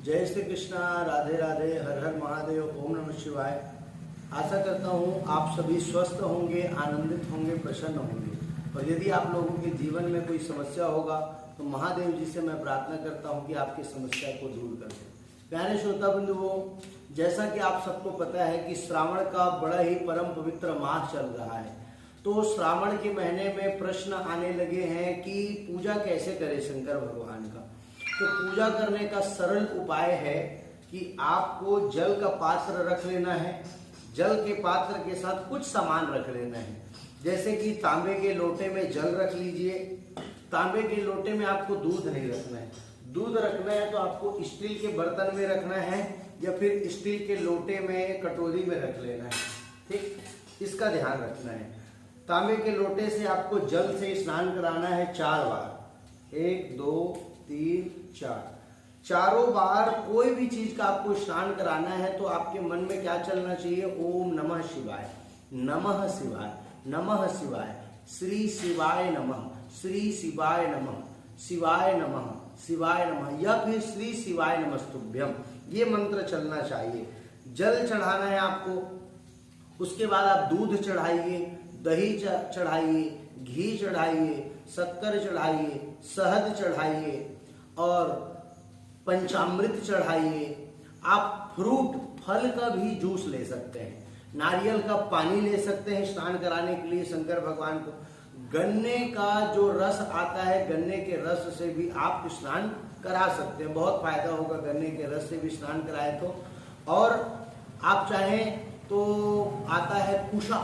जय श्री कृष्णा, राधे राधे, हर हर महादेव, ओम नमः शिवाय। आशा करता हूँ आप सभी स्वस्थ होंगे, आनंदित होंगे, प्रसन्न होंगे। और यदि आप लोगों के जीवन में कोई समस्या होगा तो महादेव जी से मैं प्रार्थना करता हूँ कि आपकी समस्या को दूर कर दें। प्यारे श्रोता बंधुओं, जैसा कि आप सबको पता है कि श्रावण का बड़ा ही परम पवित्र मास चल रहा है, तो श्रावण के महीने में प्रश्न आने लगे हैं कि पूजा कैसे करें शंकर भगवान का। तो पूजा करने का सरल उपाय है कि आपको जल का पात्र रख लेना है। जल के पात्र के साथ कुछ सामान रख लेना है, जैसे कि तांबे के लोटे में जल रख लीजिए। तांबे के लोटे में आपको दूध नहीं रखना है। दूध रखना है तो आपको स्टील के बर्तन में रखना है या फिर स्टील के लोटे में, कटोरी में रख लेना है। ठीक, इसका ध्यान रखना है। तांबे के लोटे से आपको जल से स्नान कराना है 4 बार। 1 2 3 4, चारों बार कोई भी चीज का आपको स्नान कराना है तो आपके मन में क्या चलना चाहिए? ओम नमः शिवाय, नमः शिवाय, नमः शिवाय, श्री शिवाय नमः, श्री शिवाय नमः, शिवाय नमः, शिवाय नमः, या फिर श्री शिवाय नमस्तुभ्यम, ये मंत्र चलना चाहिए। जल चढ़ाना है आपको। उसके बाद आप दूध चढ़ाइए, दही चढ़ाइए, घी चढ़ाइए, शक्कर चढ़ाइए, शहद चढ़ाइए और पंचामृत चढ़ाइए। आप फ्रूट, फल का भी जूस ले सकते हैं, नारियल का पानी ले सकते हैं स्नान कराने के लिए शंकर भगवान को। गन्ने का जो रस आता है, गन्ने के रस से भी आप स्नान करा सकते हैं, बहुत फायदा होगा गन्ने के रस से भी स्नान कराए तो। और आप चाहें तो आता है कुशा,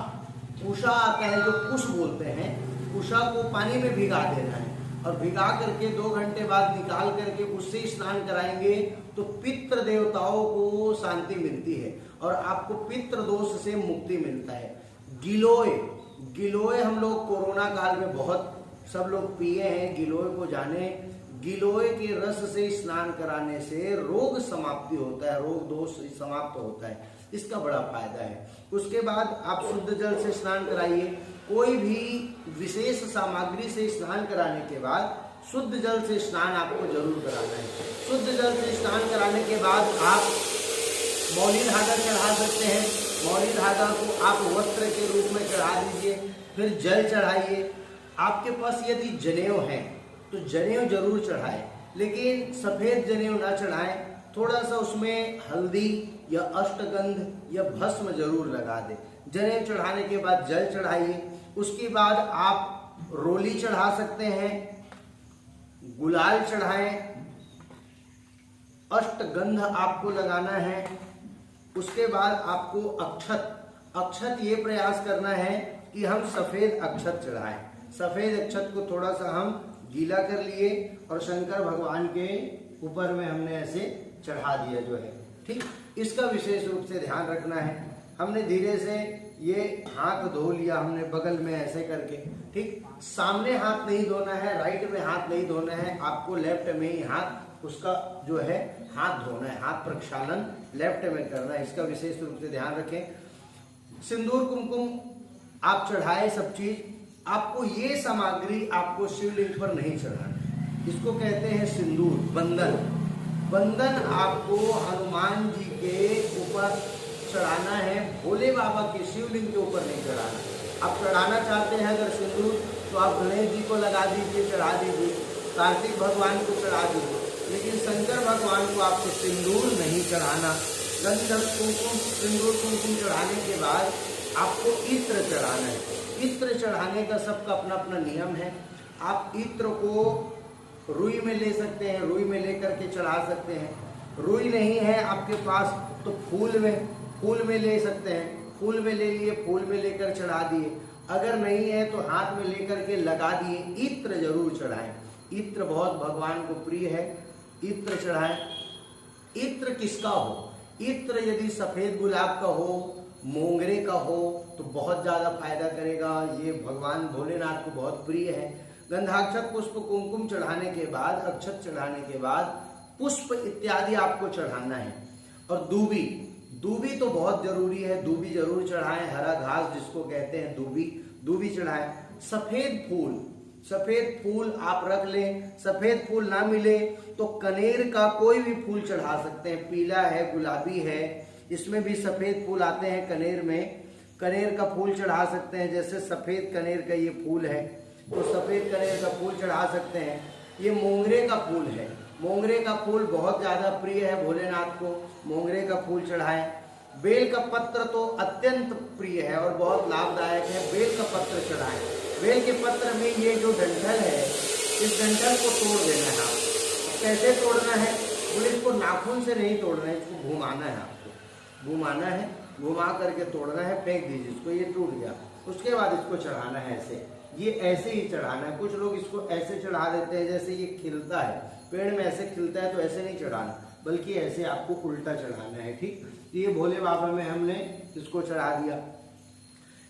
कुशा आता है जो कुश बोलते हैं। कुशा को पानी में भिगा देना है और भिगा करके 2 घंटे बाद निकाल करके उससे स्नान कराएंगे तो पितृ देवताओं को शांति मिलती है और आपको पितृ दोष से मुक्ति मिलता है। गिलोय, गिलोय हम लोग कोरोना काल में बहुत सब लोग पिए हैं, गिलोय को जाने। गिलोय के रस से स्नान कराने से रोग समाप्ति होता है, रोग दोष समाप्त होता है, इसका बड़ा फायदा है। उसके बाद आप शुद्ध जल से स्नान कराइए। कोई भी विशेष सामग्री से स्नान कराने के बाद शुद्ध जल से स्नान आपको जरूर कराना है। शुद्ध जल से स्नान कराने के बाद आप मौली धागा चढ़ा सकते हैं। मौली धागा को आप वस्त्र के रूप में चढ़ा दीजिए, फिर जल चढ़ाइए। आपके पास यदि जनेऊ है तो जनेऊ जरूर चढ़ाए, लेकिन सफेद जनेऊ ना चढ़ाएं। थोड़ा सा उसमें हल्दी या अष्टगंध या भस्म जरूर लगा दे। जनेऊ चढ़ाने के बाद जल चढ़ाइए। उसके बाद आप रोली चढ़ा सकते हैं, गुलाल चढ़ाएं, अष्टगंध आपको लगाना है। उसके बाद आपको अक्षत ये प्रयास करना है कि हम सफेद अक्षत चढ़ाएं। सफेद अक्षत को थोड़ा सा हम गीला कर लिए और शंकर भगवान के ऊपर में हमने ऐसे चढ़ा दिया जो है। ठीक, इसका विशेष रूप से ध्यान रखना है। हमने धीरे से ये हाथ धो लिया, हमने बगल में ऐसे करके। ठीक, सामने हाथ नहीं धोना है, राइट में हाथ नहीं धोना है, आपको लेफ्ट में ही हाथ उसका जो है हाथ धोना है। हाथ प्रक्षालन लेफ्ट में करना है, इसका विशेष रूप से ध्यान रखें। सिंदूर कुमकुम आप चढ़ाए सब चीज। आपको ये सामग्री आपको शिवलिंग पर नहीं चढ़ाना, इसको कहते हैं सिंदूर। बंधन, बंधन आपको हनुमान जी के ऊपर चढ़ाना है, भोले बाबा के शिवलिंग के ऊपर नहीं चढ़ाना। आप चढ़ाना चाहते हैं अगर सिंदूर तो आप गणेश जी को लगा दीजिए, चढ़ा दीजिए, कार्तिक भगवान को चढ़ा दीजिए, लेकिन शंकर भगवान को आपको सिंदूर नहीं चढ़ाना। गंधम कुमकुम, सिंदूर कुमकुम चढ़ाने के बाद आपको इत्र चढ़ाना है। इत्र चढ़ाने का सबका अपना अपना नियम है। आप इत्र को रुई में ले सकते हैं, रुई में लेकर के चढ़ा सकते हैं। रुई नहीं है आपके पास तो फूल में ले सकते हैं। फूल में ले लिए, फूल में लेकर चढ़ा दिए। अगर नहीं है तो हाथ में लेकर के लगा दिए। इत्र जरूर चढ़ाएं, इत्र बहुत भगवान को प्रिय है, इत्र चढ़ाएं। इत्र किसका हो? इत्र यदि सफेद गुलाब का हो, मोंगरे का हो तो बहुत ज्यादा फायदा करेगा। ये भगवान भोलेनाथ को बहुत प्रिय है। गंधाक्षत पुष्प कुमकुम चढ़ाने के बाद, अक्षत चढ़ाने के बाद पुष्प इत्यादि आपको चढ़ाना है। और दूबी, दूबी तो बहुत जरूरी है, दूबी जरूर चढ़ाएं। हरा घास जिसको कहते हैं दूबी, दूबी चढ़ाएं। सफेद फूल, सफेद फूल आप रख लें। सफेद फूल ना मिले तो कनेर का कोई भी फूल चढ़ा सकते हैं, पीला है, गुलाबी है, इसमें भी सफेद फूल आते हैं। कनेर में कनेर का फूल चढ़ा सकते हैं, जैसे सफेद कनेर का ये फूल है तो सफेद कनेर का फूल चढ़ा सकते हैं। ये मोंगरे का फूल है, मोंगरे का फूल बहुत ज्यादा प्रिय है भोलेनाथ को, मोंगरे का फूल चढ़ाएं। बेल का पत्र तो अत्यंत प्रिय है और बहुत लाभदायक है, बेल का पत्र चढ़ाएं। बेल के पत्र में ये जो डंठल है, इस डंठल को तोड़ देना है आपको। कैसे तोड़ना है बोले, इसको नाखून से नहीं तोड़ना है, इसको घुमाना है, आपको घुमाना है, घुमा करके तोड़ना है, फेंक दीजिए इसको, ये टूट गया। उसके बाद इसको चढ़ाना है ऐसे, ये ऐसे ही चढ़ाना है। कुछ लोग इसको ऐसे चढ़ा देते हैं जैसे ये खिलता है, पेड़ में ऐसे खिलता है, तो ऐसे नहीं चढ़ाना, बल्कि ऐसे आपको उल्टा चढ़ाना है। ठीक, ये भोले बाबा में हमने इसको चढ़ा दिया।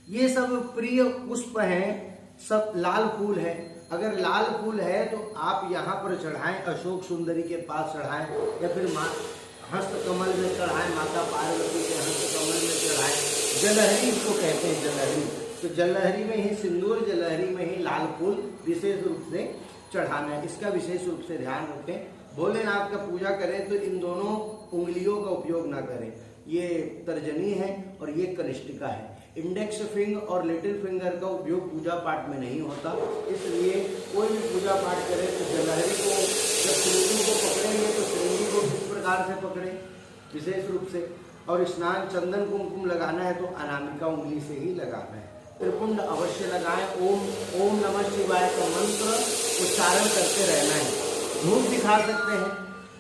ये सब प्रिय पुष्प हैं, सब लाल फूल है। अगर लाल फूल है तो आप यहाँ पर चढ़ाएं, अशोक सुंदरी के पास चढ़ाएं, या फिर हस्त कमल में चढ़ाएं, माता पार्वती के हस्त कमल में चढ़ाएं। जलहरी इसको कहते हैं, जलहरी। तो जलहरी में ही सिंदूर, जलहरी में ही लाल फूल विशेष रूप से चढ़ाना है, इसका विशेष रूप से ध्यान रखें। भोलेनाथ का पूजा करें तो इन दोनों उंगलियों का उपयोग ना करें, ये तर्जनी है और ये कनिष्ठिका है। इंडेक्स फिंगर और लिटिल फिंगर का उपयोग पूजा पाठ में नहीं होता, इसलिए कोई भी पूजा पाठ करे तो जलहरी को, जब श्रृंगी को पकड़ेंगे तो श्रृंगी को किस प्रकार से पकड़े विशेष रूप से। और स्नान चंदन कुमकुम लगाना है तो अनामिका उंगली से ही लगाना है। त्रिपुंड अवश्य लगाएं। ओम नमः शिवाय का मंत्र उच्चारण करते रहना है। धूप दिखा सकते हैं,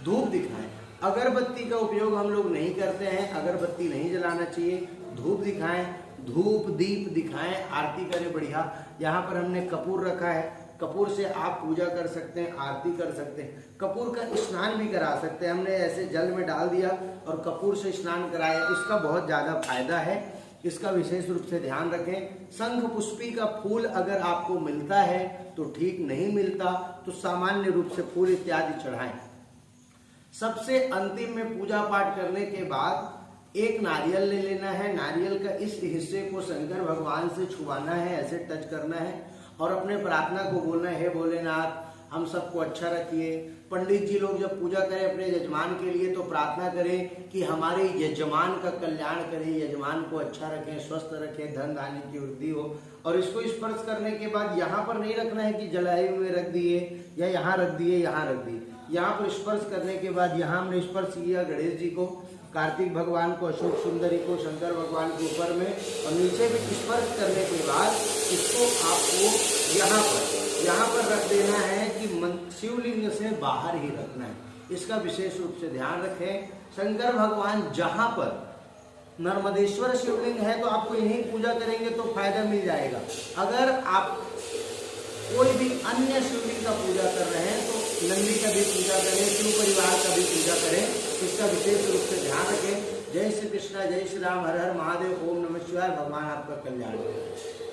धूप दिखाएं। अगरबत्ती का उपयोग हम लोग नहीं करते हैं, अगरबत्ती नहीं जलाना चाहिए, धूप दिखाएं, धूप दीप दिखाएं, आरती करें बढ़िया। यहाँ पर हमने कपूर रखा है, कपूर से आप पूजा कर सकते हैं, आरती कर सकते हैं। कपूर का स्नान भी करा सकते हैं, हमने ऐसे जल में डाल दिया और कपूर से स्नान कराया, इसका बहुत ज़्यादा फायदा है, इसका विशेष रूप से ध्यान रखें। शंख पुष्पी का फूल अगर आपको मिलता है तो ठीक, नहीं मिलता तो सामान्य रूप से फूल इत्यादि चढ़ाएं। सबसे अंतिम में पूजा पाठ करने के बाद एक नारियल ले लेना है, नारियल का इस हिस्से को शंकर भगवान से छुआना है, ऐसे टच करना है और अपने प्रार्थना को बोलना है, हे भोलेनाथ हम सबको अच्छा रखिए। पंडित जी लोग जब पूजा करें अपने यजमान के लिए तो प्रार्थना करें कि हमारे यजमान का कल्याण करें, यजमान को अच्छा रखें, स्वस्थ रखें, धन धान्य की वृद्धि हो। और इसको स्पर्श करने के बाद यहाँ पर नहीं रखना है कि जलाए में रख दिए या यहाँ रख दिए, यहाँ रख दिए। यहाँ पर स्पर्श करने के बाद यहाँ हमने स्पर्श किया गणेश जी को, कार्तिक भगवान को, अशोक सुंदरी को, शंकर भगवान के ऊपर में, और नीचे भी स्पर्श करने के बाद इसको आपको यहाँ पर रख देना है कि शिवलिंग से बाहर ही रखना है, इसका विशेष रूप से ध्यान रखें। शंकर भगवान जहाँ पर नर्मदेश्वर शिवलिंग है तो आपको इन्हीं पूजा करेंगे तो फायदा मिल जाएगा। अगर आप कोई भी अन्य शिवलिंग का पूजा कर रहे हैं तो नंदी का भी पूजा करें, शिव परिवार का भी पूजा करें, इसका विशेष रूप से ध्यान रखें। जय श्री कृष्णा, जय श्री राम, हर हर महादेव, ओम नमः शिवाय। भगवान आपका कल्याण करे।